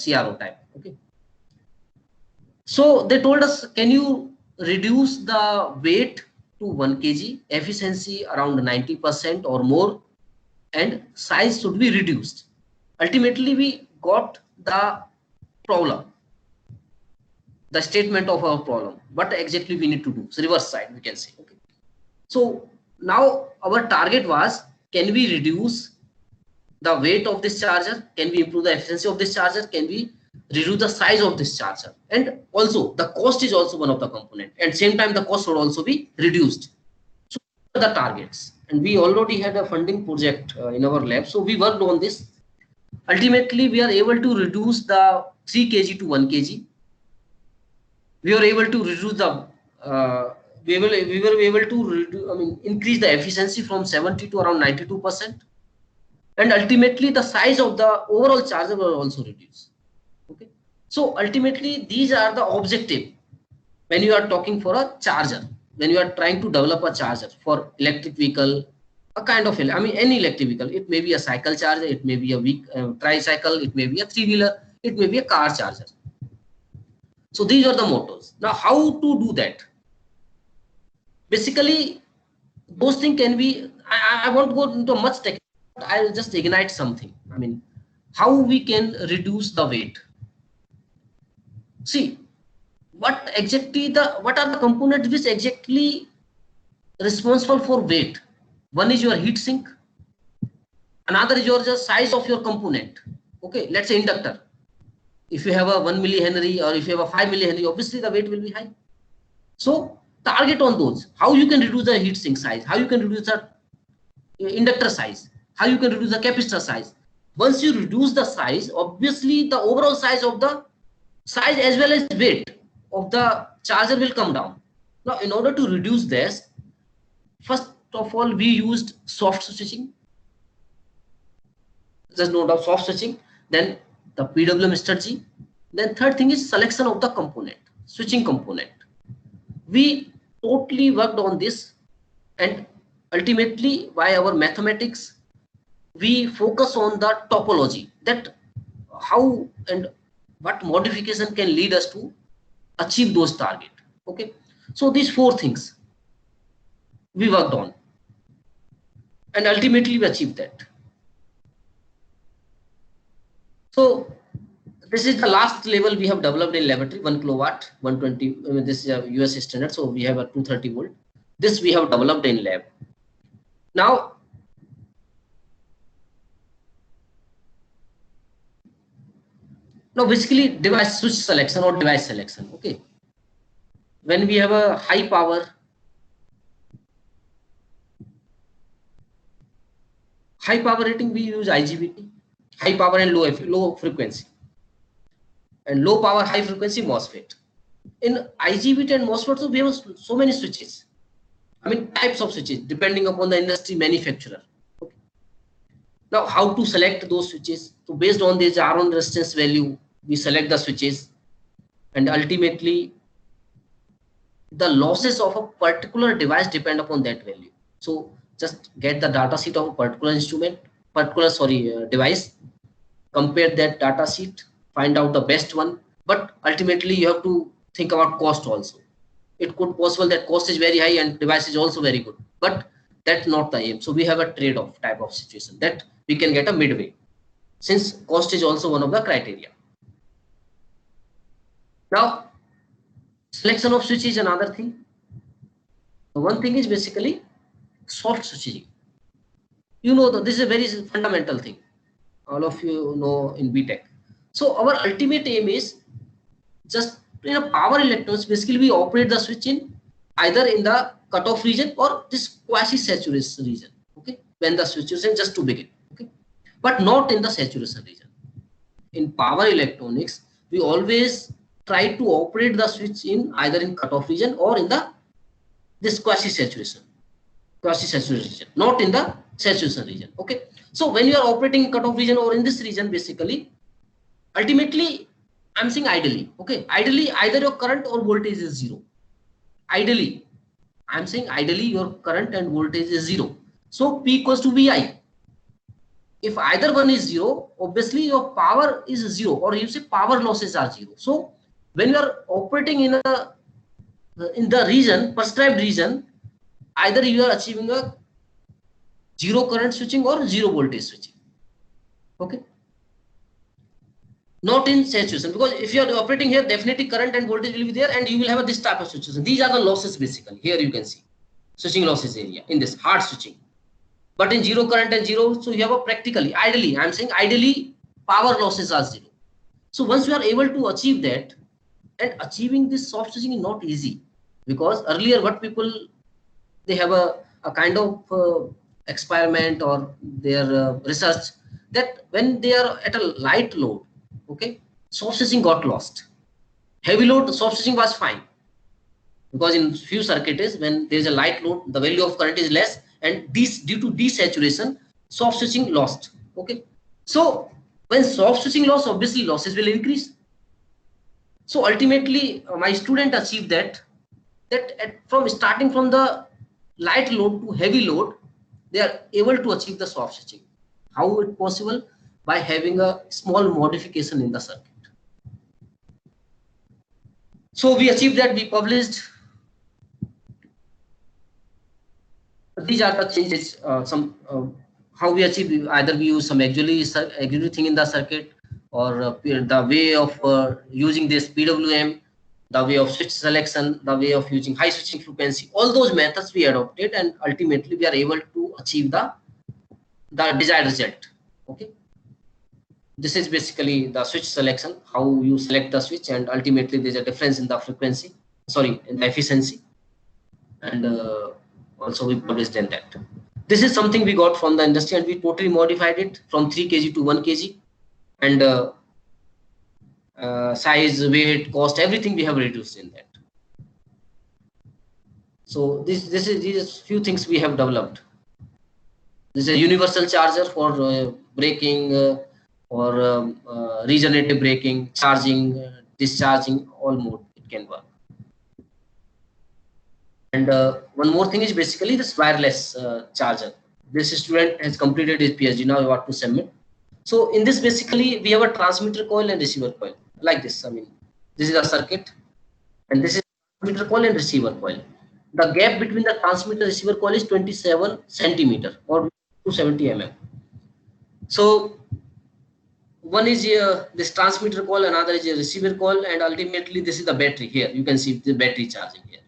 CRO type. Okay, so they told us, can you reduce the weight to 1 kg, efficiency around 90% or more, and size should be reduced. Ultimately, we got the problem, the statement of our problem. What exactly we need to do? So reverse side, we can say. Okay. So now our target was, can we reduce the weight of this charger? Can we improve the efficiency of this charger? Can we reduce the size of this charger? And also the cost is also one of the component. And same time, the cost should also be reduced. So the targets, and we already had a funding project in our lab. So we worked on this. Ultimately, we are able to reduce the 3 kg to 1 kg. We were able to reduce the we were able to reduce, increase the efficiency from 70 to around 92%, and ultimately the size of the overall charger will also reduce. Okay, so ultimately these are the objective when you are talking for a charger, when you are trying to develop a charger for electric vehicle, a kind of any electric vehicle. It may be a cycle charger, it may be a tricycle, it may be a three-wheeler, it may be a car charger. So these are the mottos. Now, how to do that? Basically, those things can be, I won't go into much technical, but I'll just ignite something. How we can reduce the weight. See, what are the components which exactly responsible for weight? One is your heat sink. Another is your just size of your component. Okay, let's say inductor. If you have a 1 millihenry or if you have a 5 millihenry, obviously the weight will be high. So target on those. How you can reduce the heat sink size? How you can reduce the inductor size? How you can reduce the capacitor size? Once you reduce the size, obviously the overall size of the size as well as weight of the charger will come down. Now, in order to reduce this, first of all, we used soft switching. Just note of soft switching. Then the PWM strategy. Then third thing is selection of the component, switching component. We totally worked on this, and ultimately by our mathematics, we focus on the topology, that how and what modification can lead us to achieve those targets. Okay, so these 4 things we worked on, and ultimately we achieved that. So this is the last level we have developed in laboratory, 1 kilowatt, 120. This is a US standard, so we have a 230 volt. This we have developed in lab. Now, basically device switch selection or device selection. Okay, when we have a high power rating, we use IGBT, high power and low frequency, and low power high frequency MOSFET. In IGBT and MOSFET, so we have so many switches. Types of switches depending upon the industry manufacturer. Okay. Now, how to select those switches? So based on this R1 resistance value, we select the switches, and ultimately the losses of a particular device depend upon that value. So just get the data sheet of a particular device, compare that data sheet, find out the best one. But ultimately you have to think about cost also. It could possible that cost is very high and device is also very good, but that's not the aim. So we have a trade-off type of situation, that we can get a midway, since cost is also one of the criteria. Now, selection of switch is another thing. One thing is basically soft switching. You know that this is a very fundamental thing. All of you know in BTech. So our ultimate aim is, just in a power electronics, basically we operate the switch in either in the cutoff region or this quasi-saturation region. Okay, when the saturation just to begin. Okay, but not in the saturation region. In power electronics, we always try to operate the switch in either in cutoff region or in this quasi-saturation region, not in the saturation region. Okay, so when you are operating in cutoff region or in this region, basically, ultimately, I'm saying ideally. Okay, ideally either your current or voltage is 0. Ideally, I'm saying ideally your current and voltage is 0. So P equals to VI. If either one is 0, obviously your power is 0, or you say power losses are 0. So when you are operating in the region, prescribed region, either you are achieving a 0 current switching or 0 voltage switching. Okay. Not in saturation, because if you are operating here, definitely current and voltage will be there, and you will have this type of situation. These are the losses basically. Here you can see switching losses area in this hard switching. But in 0 current and 0, so you have a practically, ideally, I'm saying ideally power losses are 0. So once you are able to achieve that, and achieving this soft switching is not easy, because earlier what people, they have a kind of experiment or their research that when they are at a light load, okay, soft switching got lost. Heavy load, soft switching was fine, because in few circuits when there is a light load, the value of current is less, and this due to desaturation, soft switching lost. Okay, so when soft switching loss, obviously losses will increase. So ultimately my student achieved that from starting from the light load to heavy load, they are able to achieve the soft switching. How it possible? By having a small modification in the circuit. So we achieved that. We published. These are the changes. How we achieve. Either we use some auxiliary thing in the circuit, or the way of using this PWM, the way of switch selection, the way of using high switching frequency. All those methods we adopted, and ultimately we are able to achieve the desired result. Okay. This is basically the switch selection, how you select the switch, and ultimately there's a difference in the frequency, in the efficiency, and also we published in that. This is something we got from the industry, and we totally modified it from 3 kg to 1 kg, and size, weight, cost, everything we have reduced in that. So these few things we have developed. This is a universal charger for braking, or regenerative braking, charging, discharging, all mode it can work. And one more thing is basically this wireless charger. This student has completed his PhD, now he wants to submit. So in this basically we have a transmitter coil and receiver coil like this. I mean, this is a circuit, and this is transmitter coil and receiver coil. The gap between the transmitter receiver coil is 27 centimeter or 270 mm. So one is this transmitter coil, another is a receiver coil, and ultimately this is the battery. Here you can see the battery charging here.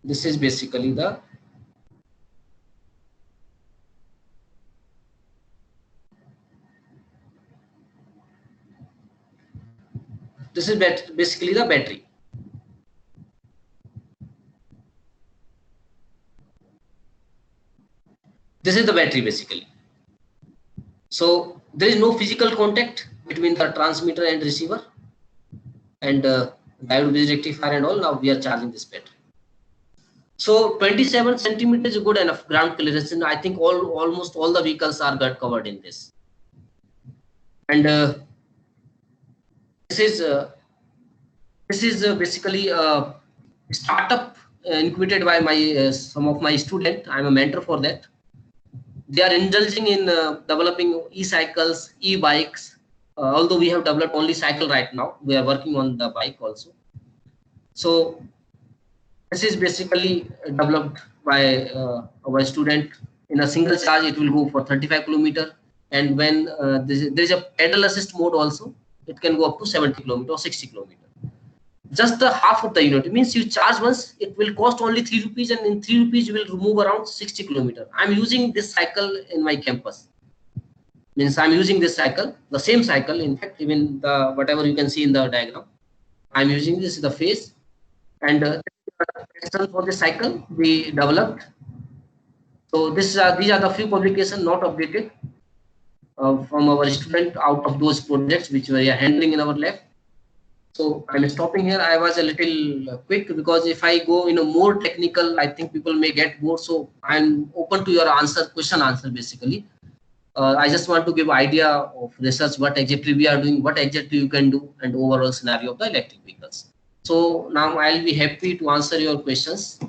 This is basically the basically the battery. This is the battery basically. So there is no physical contact between the transmitter and receiver, and diode bridge rectifier and all. Now we are charging this battery. So 27 centimeters is good enough ground clearance. I think almost all the vehicles are got covered in this. And this is basically a startup incubated by my some of my students. I'm a mentor for that. They are indulging in developing e-cycles, e-bikes. Although we have developed only cycle right now, we are working on the bike also. So this is basically developed by our student. In a single charge, it will go for 35 kilometer, and when there is a pedal assist mode also, it can go up to 70 kilometer or 60 kilometer. Just the half of the unit. It means you charge once, it will cost only 3 rupees, and in 3 rupees you will move around 60 kilometer. I'm using this cycle in my campus. Means I'm using this cycle, the same cycle. In fact, even the whatever you can see in the diagram, I'm using this is the phase, and for the cycle we developed. So these are the few publications not updated from our student out of those projects which we are handling in our lab. So I'm stopping here. I was a little quick because if I go more technical, I think people may get bored. So I'm open to your question answer basically. I just want to give idea of research, what exactly we are doing, what exactly you can do, and overall scenario of the electric vehicles. So now I'll be happy to answer your questions.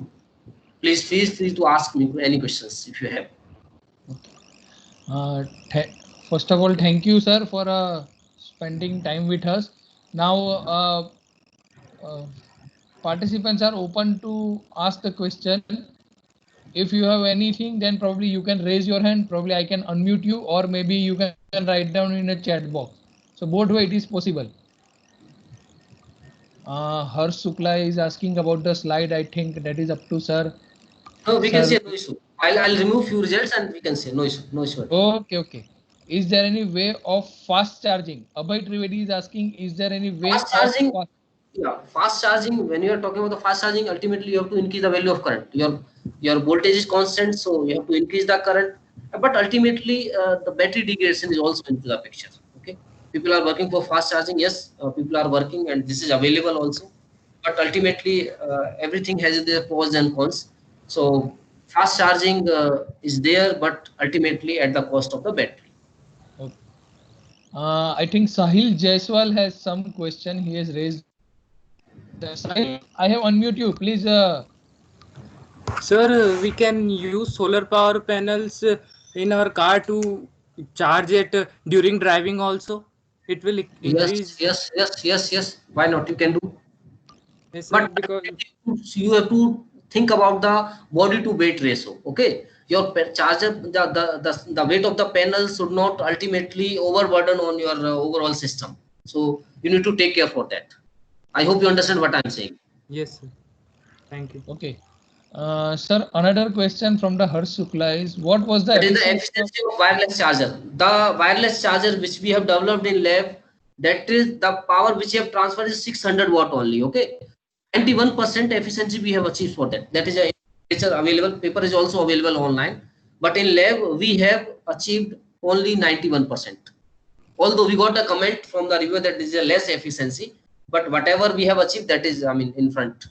Please feel free to ask me any questions if you have. Uh, First of all, thank you, sir, for spending time with us. Now, participants are open to ask the question. If you have anything, then probably you can raise your hand. Probably I can unmute you, or maybe you can write down in a chat box. So both way it is possible. Harsh Sukla is asking about the slide. I think that is up to sir. No, we can Sir. say no issue. I'll remove few results and we can say no issue. No issue. Okay, okay. Is there any way of fast charging? Abhay Trivedi is asking, is there any way Fast charging. of Yeah, fast charging. When you are talking about the fast charging, ultimately you have to increase the value of current. Your voltage is constant, so you have to increase the current. But ultimately, the battery degradation is also into the picture. Okay, people are working for fast charging. Yes, people are working, and this is available also. But ultimately, everything has their pros and cons. So fast charging is there, but ultimately at the cost of the battery. Okay. I think Sahil Jaiswal has some question. He has raised. Sahil, I have unmute you. Please. Sir, we can use solar power panels in our car to charge it during driving also. It will increase. Yes. Why not? You can do. Yes, sir, But because you have to think about the body to weight ratio. Okay, your charger, the weight of the panel should not ultimately overburden on your overall system. So you need to take care for that. I hope you understand what I'm saying. yes, sir. Thank you. Okay. Sir, another question from the Harsh Sukla is, what was the That is the efficiency efficiency of wireless charger. The wireless charger which we have developed in lab, that is the power which we have transferred is 600 watt only. Okay, 91% efficiency we have achieved for that. That is a literature available. Paper is also available online. But in lab we have achieved only 91%. Although we got a comment from the reviewer that this is a less efficiency, but whatever we have achieved, that is, I mean, in front.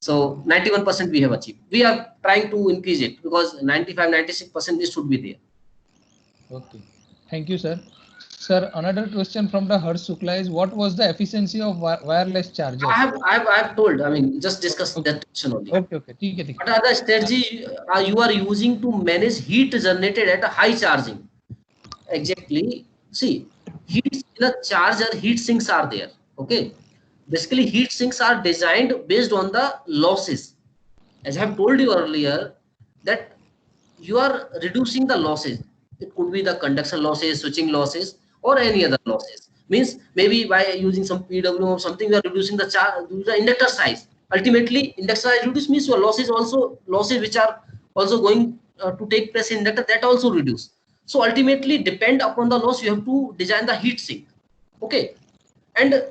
So 91% we have achieved. We are trying to increase it because 95-96% this should be there. Okay. Thank you, sir. Sir, another question from the Harsh Sukla is, what was the efficiency of wireless charger? I have told. I mean, just discuss that question only. Okay. What are the strategy you are using to manage heat generated at a high charging? Exactly. See, heat in a charger, heat sinks are there. Okay. Basically, heat sinks are designed based on the losses. As I have told you earlier, that you are reducing the losses. It could be the conduction losses, switching losses, or any other losses. Means maybe by using some PWM or something, you are reducing the inductor size. Ultimately, inductor size reduce means your losses which are also going to take place in inductor, that also reduce. So ultimately, depend upon the loss, you have to design the heat sink. Okay, and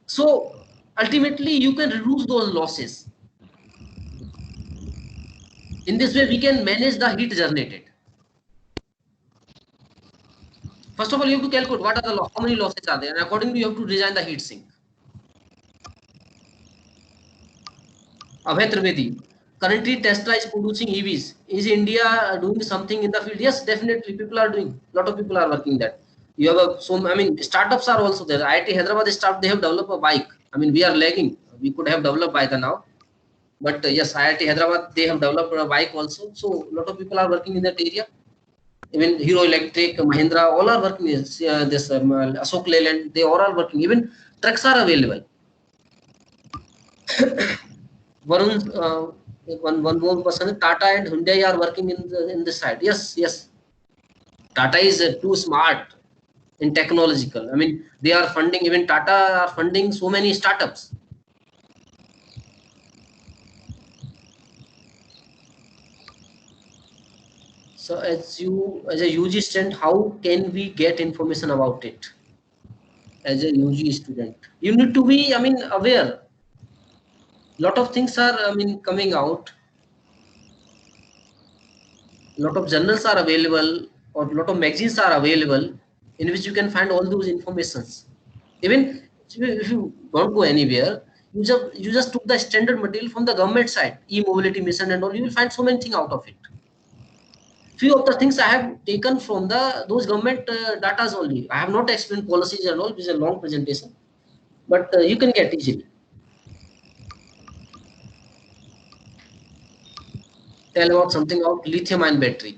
so ultimately you can reduce those losses. In this way, we can manage the heat generated. First of all, you have to calculate what are the how many losses are there, and accordingly, you have to design the heat sink. Abhay Trivedi, currently Tesla is producing EVs. Is India doing something in the field? Yes, definitely. People are doing. A lot of people are working that. You have startups are also there. IIT Hyderabad startup, they have developed a bike. I mean, we are lagging. We could have developed by the now. But yes, IIT Hyderabad, they have developed a bike also. So a lot of people are working in that area. Even Hero Electric, Mahindra, all are working. Ashok Leyland, they all are working. Even trucks are available. Varun, one more person, Tata and Hyundai are working in this side. Yes. Tata is too smart in technological. I mean, they are funding. Even Tata are funding so many startups. So as a UG student, how can we get information about it? As a UG student, you need to be, aware. Lot of things are, coming out. Lot of journals are available, or lot of magazines are available, in which you can find all those informations. Even if you don't go anywhere, you just took the standard material from the government side, e-mobility mission and all, you will find so many things out of it. few of the things I have taken from those government datas only. I have not explained policies and all. It is a long presentation, but you can get easily. Tell about something about lithium-ion battery.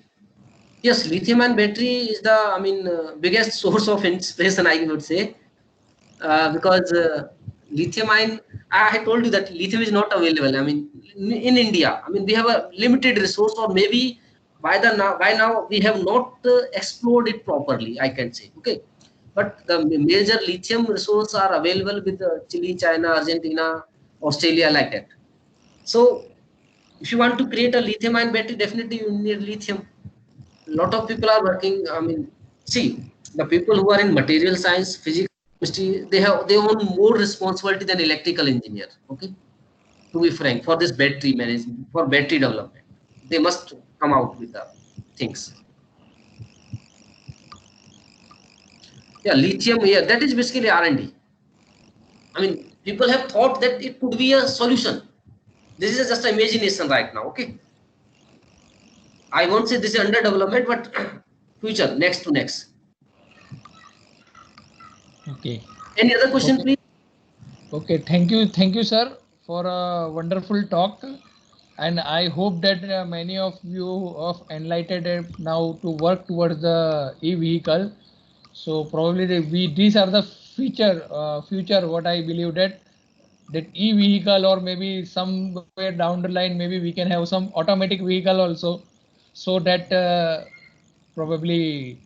Yes, lithium-ion battery is the biggest source of inspiration, I would say, because lithium-ion. I told you that lithium is not available. I mean, in India, I mean, we have a limited resource, or maybe by now we have not explored it properly, I can say. Okay, but the major lithium resources are available with Chile, China, Argentina, Australia, like that. So if you want to create a lithium-ion battery, definitely you need lithium. A lot of people are working. I mean, see, the people who are in material science, physics, chemistry, they own more responsibility than electrical engineer. Okay, to be frank, for this battery management, for battery development, they must come out with the things. Yeah, lithium. Yeah, that is basically R&D. I mean, people have thought that it could be a solution. This is just imagination right now. Okay, I won't say this is under development, but future, next to next. Okay. Any other question, Okay. please? Okay, thank you, sir, for a wonderful talk. And I hope that many of you have enlightened now to work towards the e-vehicle. So probably these are the future. What I believe that e-vehicle, or maybe somewhere down the line, maybe we can have some automatic vehicle also, so that probably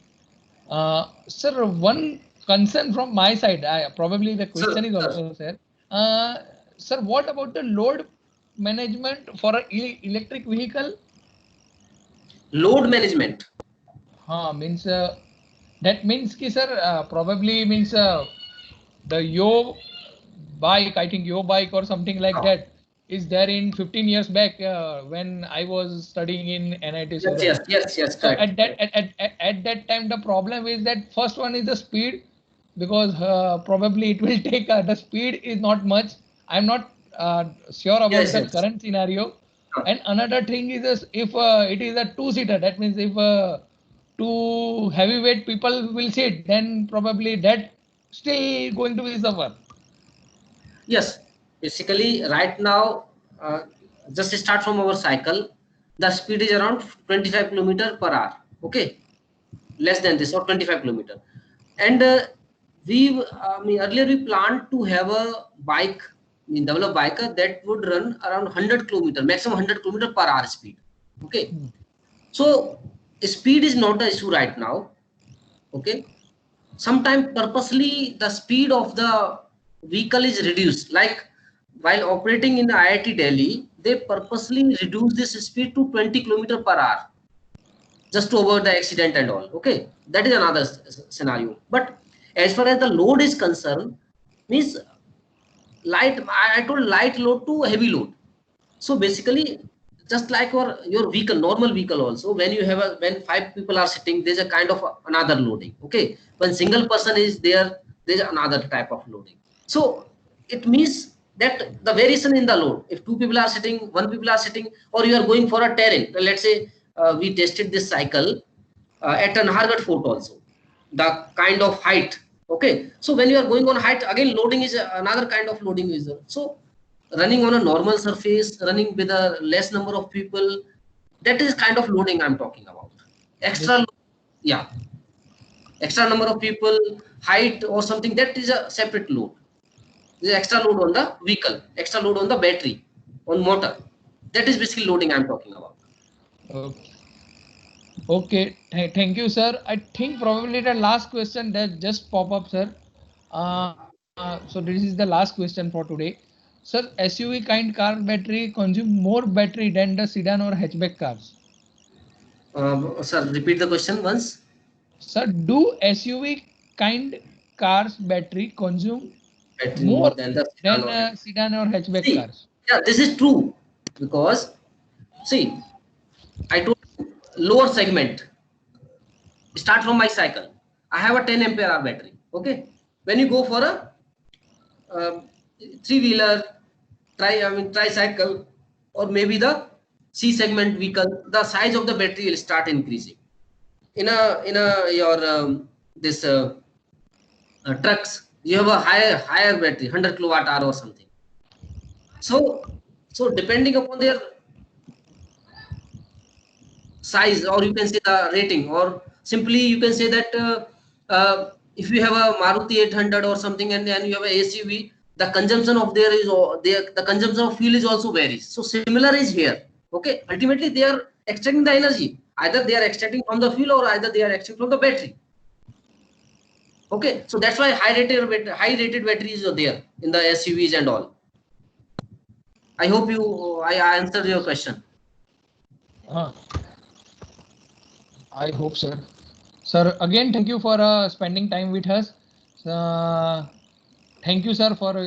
sir, one concern from my side, probably the question is Sir, also sir. Uh, Sir, what about the load management for an electric vehicle? load management. Means that means ki sir, probably means the Yo bike, I think Yo bike or something like Ah, that is there in 15 years back when I was studying in NIT yes, Surat. yes, yes, yes, So correct, correct. at that time, the problem is that first one is the speed, because probably it will take the speed is not much. I'm not sure about Yes, the yes. current scenario. Ah, And another thing is this, if it is a two-seater, that means if two heavyweight people will sit, then probably that still going to be suffer. yes, basically, right now, just start from our cycle. The speed is around 25 kilometer per hour. Okay, less than this, or 25 kilometer. And earlier we planned to have a bike, develop bike that would run around 100 kilometer, maximum 100 kilometer per hour speed. Okay, so speed is not the issue right now. Okay, sometimes purposely the speed of the vehicle is reduced, like while operating in IIT Delhi, they purposely reduce this speed to 20 kilometer per hour just to avoid the accident and all. Okay, that is another scenario. But as far as the load is concerned, means light, I told light load to heavy load. So basically, just like your vehicle, normal vehicle also, when you have when five people are sitting, there's a kind of another loading. Okay, when single person is there, there's another type of loading. So it means that the variation in the load, if two people are sitting, one people are sitting, or you are going for a terrain. Let's say we tested this cycle at an Nahargarh Fort also, the kind of height. Okay, so when you are going on height, again loading is another kind of loading is there. So running on a normal surface, running with a less number of people, that is kind of loading I'm talking about. Extra, yeah, extra number of people, height or something, that is a separate load. This is extra load on the vehicle, extra load on the battery, on motor. That is basically loading I'm talking about. Okay. Okay, thank you, sir. I think probably the last question that just pop up, sir. So this is the last question for today. Sir, SUV kind car battery consume more battery than the sedan or hatchback cars. Sir, repeat the question once. Sir, do SUV kind cars battery consume Battery more more than the sedan than or hatch. sedan or hatchback See, cars? yeah, this is true because see, I told you, lower segment. Start from my cycle. I have a 10 ampere hour battery. Okay, when you go for a three wheeler, tricycle, or maybe the C segment vehicle, the size of the battery will start increasing. In a your this trucks, you have a higher battery, 100 kilowatt hour or something. So depending upon their size, or you can say the rating, or simply you can say that if you have a Maruti 800 or something, and then you have a SUV, the consumption of the consumption of fuel is also varies. So similar is here. Okay, ultimately they are extracting the energy. Either they are extracting from the fuel, or either they are extracting from the battery. Okay, so that's why high rated batteries are there in the SUVs and all. I hope I answered your question. I hope, sir. Sir, again, thank you for spending time with us. Thank you, sir, for your